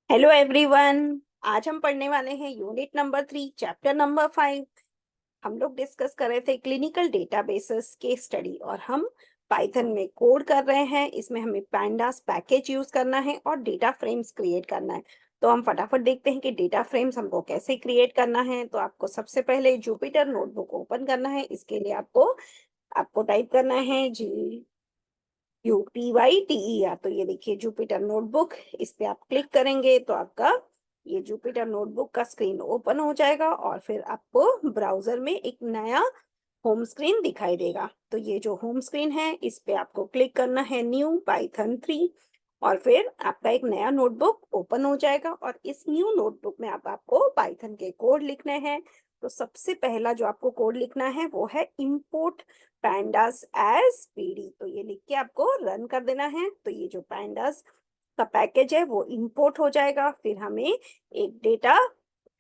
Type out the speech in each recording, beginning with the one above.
Hello everyone. आज हम पढ़ने वाले हैं यूनिट नंबर 3 चैप्टर नंबर 5। हम लोग डिस्कस कर रहे थे क्लिनिकल डेटाबेसेस के स्टडी और हम पाइथन में कोड कर रहे हैं। इसमें हमें पैंडास पैकेज यूज करना है और डेटा फ्रेम्स क्रिएट करना है। तो हम फटाफट देखते हैं कि डेटा फ्रेम्स हमको कैसे क्रिएट करना है। तो आपको सबसे पहले जुपिटर नोटबुक ओपन करना है। इसके लिए आपको आपको टाइप करना है UPYTER। तो ये देखिए जुपिटर नोटबुक, इस पे आप क्लिक करेंगे तो आपका ये जुपिटर नोटबुक का स्क्रीन ओपन हो जाएगा और फिर आपको ब्राउजर में एक नया होम स्क्रीन दिखाई देगा। तो ये जो होम स्क्रीन है इस पे आपको क्लिक करना है न्यू पाइथन 3 और फिर आपका एक नया नोटबुक ओपन हो जाएगा और इस न्यू नोटबुक में आपको पाइथन के कोड लिखने हैं। तो सबसे पहला जो आपको कोड लिखना है वो है import pandas as pd। तो ये लिख के आपको रन कर देना है। तो ये जो pandas का पैकेज है वो इंपोर्ट हो जाएगा। फिर हमें एक डेटा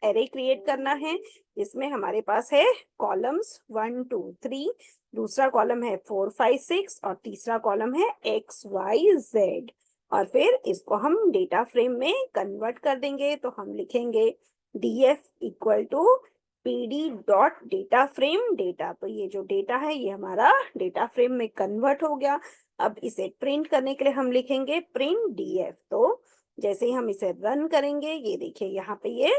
एरे क्रिएट करना है जिसमें हमारे पास है कॉलम्स 1 2 3, दूसरा कॉलम है 4 5 6 और तीसरा कॉलम है XYZ। और फिर इसको हम डेटा फ्रेम में कन्वर्ट कर देंगे। तो हम लिखेंगे df equal to pd dot data frame data. तो ये जो डेटा है ये हमारा डेटा फ्रेम में कन्वर्ट हो गया। अब इसे प्रिंट करने के लिए हम लिखेंगे प्रिंट df। तो जैसे ही हम इसे रन करेंगे ये देखिए यहाँ पे ये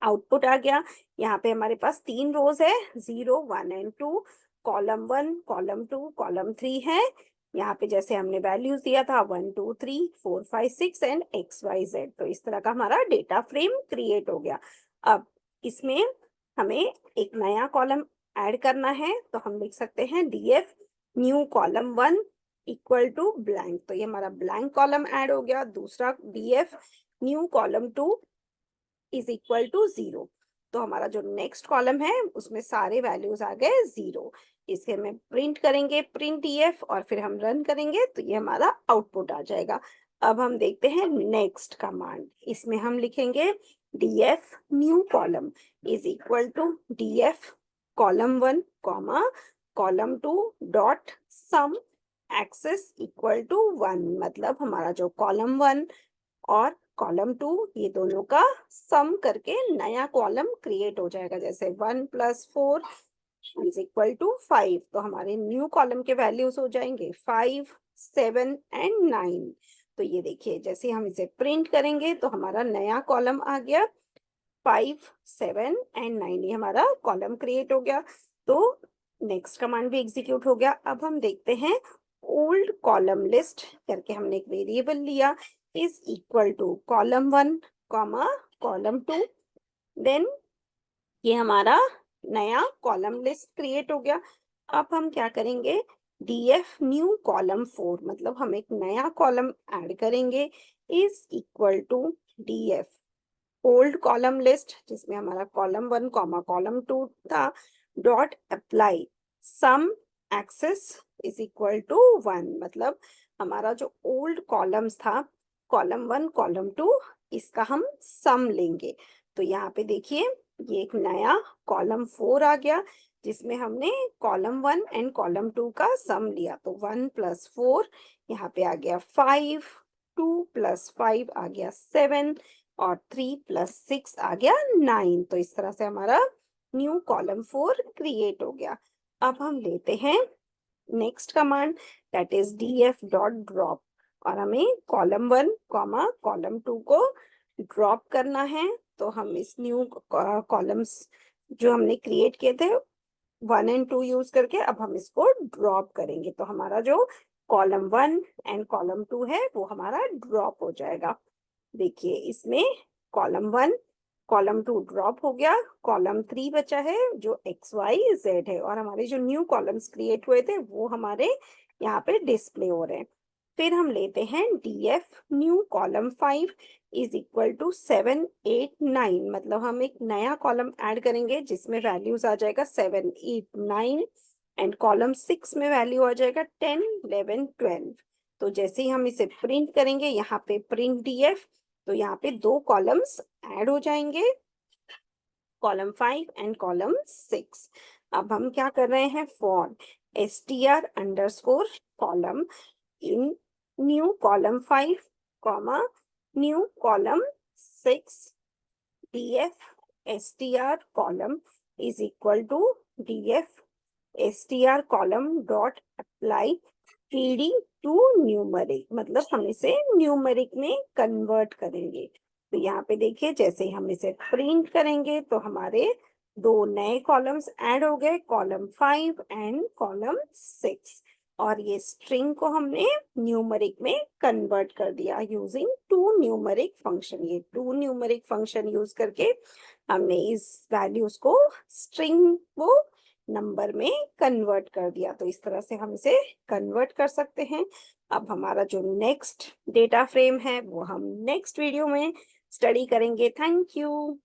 आउटपुट आ गया। यहाँ पे हमारे पास 3 रोज है 0 1 एंड 2, कॉलम 1 कॉलम 2 कॉलम 3 है। यहाँ पे जैसे हमने वैल्यूज दिया था 1 2 3 4 5 6 एंड XYZ। तो इस तरह का हमारा डेटा फ्रेम क्रिएट हो गया। अब इसमें हमें एक नया कॉलम ऐड करना है। तो हम लिख सकते हैं df new column 1 equal to blank. तो ये हमारा ब्लैंक कॉलम ऐड हो गया। दूसरा df new column 2 is equal to 0। तो हमारा जो नेक्स्ट कॉलम है उसमें सारे वैल्यूज आ गए 0। इसे में प्रिंट करेंगे प्रिंट df और फिर हम रन करेंगे तो ये हमारा आउटपुट आ जाएगा। अब हम देखते हैं नेक्स्ट कमांड। इसमें हम लिखेंगे df new column is equal to df column 1 comma column 2 dot sum axis equal to 1। मतलब हमारा जो कॉलम 1 और कॉलम 2 ये दोनों का सम करके नया कॉलम क्रिएट हो जाएगा। जैसे 1 + 4 इज इक्वल टू 5। तो हमारे न्यू कॉलम के वैल्यूज हो जाएंगे 5 7 एंड 9। तो ये देखिए जैसे हम इसे प्रिंट करेंगे तो हमारा नया कॉलम आ गया 5 7 एंड 9। ये हमारा कॉलम क्रिएट हो गया। तो नेक्स्ट कमांड भी एग्जीक्यूट हो गया। अब हम देखते हैं ओल्ड कॉलम लिस्ट करके हमने एक वेरिएबल लिया is equal to column 1 comma column 2। Then ये हमारा नया कॉलम लिस्ट क्रिएट हो गया। अब हम क्या करेंगे df न्यू कॉलम 4, मतलब हम एक नया कॉलम ऐड करेंगे is equal to df old column list जिसमें हमारा कॉलम 1 कॉमा कॉलम 2 था dot apply sum axis is equal to 1। मतलब हमारा जो ओल्ड कॉलम्स था कॉलम 1 कॉलम 2 इसका हम सम लेंगे। तो यहाँ पे देखिए ये एक नया कॉलम 4 आ गया जिसमें हमने कॉलम 1 एंड कॉलम 2 का सम लिया। तो 1 + 4 यहाँ पे आ गया 5, 2 + 5 आ गया 7 और 3 + 6 आ गया 9। तो इस तरह से हमारा न्यू कॉलम 4 क्रिएट हो गया। अब हम लेते हैं next command that is df dot drop और हमें कॉलम 1 कॉमा कॉलम 2 को ड्रॉप करना है। तो हम इस न्यू कॉलम्स जो हमने क्रिएट किए थे 1 एंड 2 यूज करके अब हम इसको ड्रॉप करेंगे। तो हमारा जो कॉलम 1 एंड कॉलम 2 है वो हमारा ड्रॉप हो जाएगा। देखिए इसमें कॉलम 1 कॉलम 2 ड्रॉप हो गया, कॉलम 3 बचा है जो XYZ है और हमारे जो न्यू कॉलम्स क्रिएट हुए थे वो हमारे यहाँ पे डिस्प्ले हो रहे हैं। फिर हम लेते हैं df new column 5 is equal to 7 8 9। मतलब हम एक नया कॉलम ऐड करेंगे जिसमें वैल्यूज आ जाएगा 7 8 9 एंड कॉलम 6 में वैल्यू आ जाएगा 10 11 12। तो जैसे ही हम इसे प्रिंट करेंगे यहाँ पे प्रिंट df तो यहाँ पे 2 कॉलम्स ऐड हो जाएंगे कॉलम 5 एंड कॉलम 6। अब हम क्या कर रहे हैं for str underscore column in new column 5 comma new column 6 df str column is equal to df str column dot apply pd to numeric, मतलब हम इसे न्यूमरिक में कन्वर्ट करेंगे। तो यहाँ पे देखिए जैसे हम इसे प्रिंट करेंगे तो हमारे दो नए कॉलम्स ऐड हो गए, कॉलम 5 एंड कॉलम 6, और ये स्ट्रिंग को हमने न्यूमरिक में कन्वर्ट कर दिया यूजिंग टू न्यूमरिक फंक्शन। ये टू न्यूमरिक फंक्शन यूज करके हमने इस वैल्यूज को स्ट्रिंग को नंबर में कन्वर्ट कर दिया। तो इस तरह से हम इसे कन्वर्ट कर सकते हैं। अब हमारा जो नेक्स्ट डेटा फ्रेम है वो हम नेक्स्ट वीडियो में स्टडी करेंगे। Thank you.